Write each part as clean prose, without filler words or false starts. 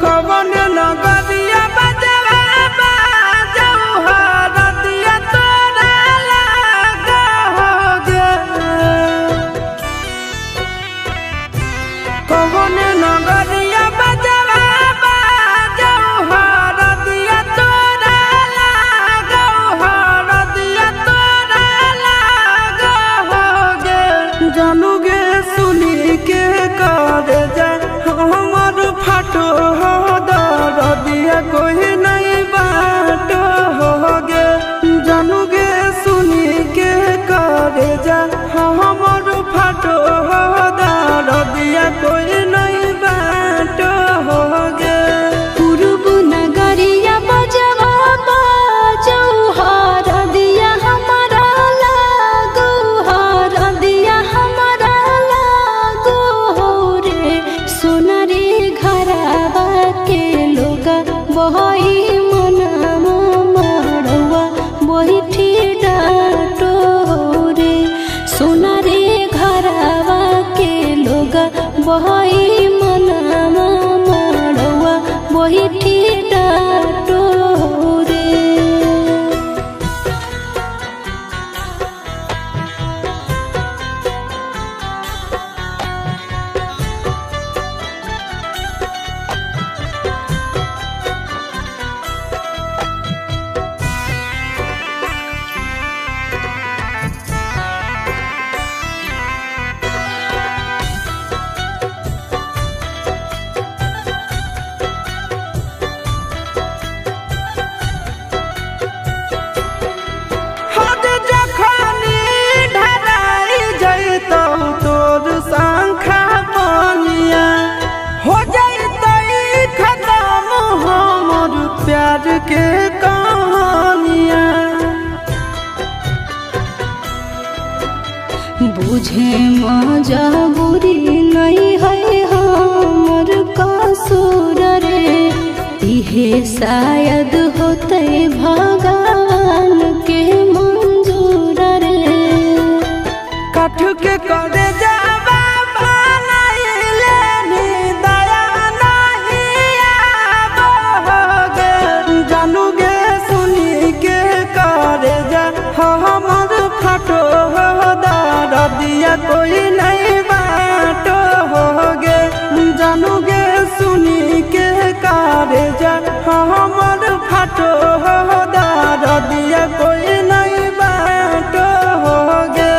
कवन नगरिया बजवा बाजऊ हरदिया तोरा लागोगे। कवन नगरिया बजवा बाजऊ हरदिया तोरा लागो हरदिया तोरा लागोगे। जानूगे सुनी के कर जा हमर फाटो हो दरदिया कोई नहीं बाटो होगे। जानूगे सुनी के करे जा हमर फाटो हो दरदिया कोई नहीं बाटो होगे। पूर्व नगरिया बजवा बाजऊ हरदिया हमारा लागो हरदिया हमारा लागो हो रे। सोनारी घरवा के लोग बही मनमा मड़वा बही डाटो रे। सोनारी घरवा के लोग बही मनमा मड़वा बही डाटो रे। हद जखनी ढराई जैतौ तोर शंखा बनिया हो जैतै खत्म हमर प्यार के कहानिया। बुझे मजबूरी नहीं है हमर कसूर रे। इहे शायद होते भगवान के मंजूर रे। काठ के करे जावा बनाइले नी दया नहीं आवोगे। जानूगे सुनी के करे जा हमर फाटो हो दरदिया कोई नहीं बाटो होगे। जानूगे सुनी के करे जा हमर फाटो हो दरदिया कोई नहीं बाटो होगे।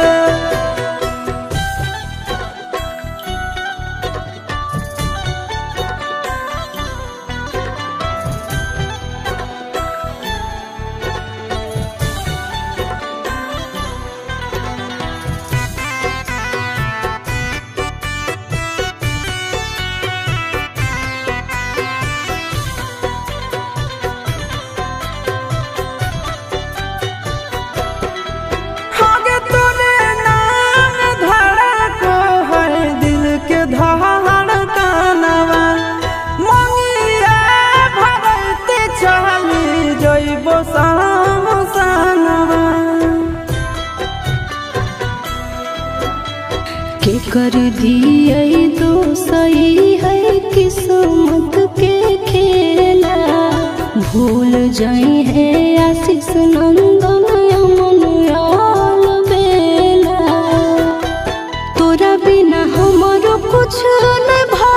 आगे तोरे नाम धड़को है दिल के धड़कनवा। मंगिया भरते चली जइबो सामसनवा। के कर दिए तो सही है किस्मत के खेला। भूल जाई है आशीष नंदन अमन बेला। तोरा बिना हमारो कुछ न भा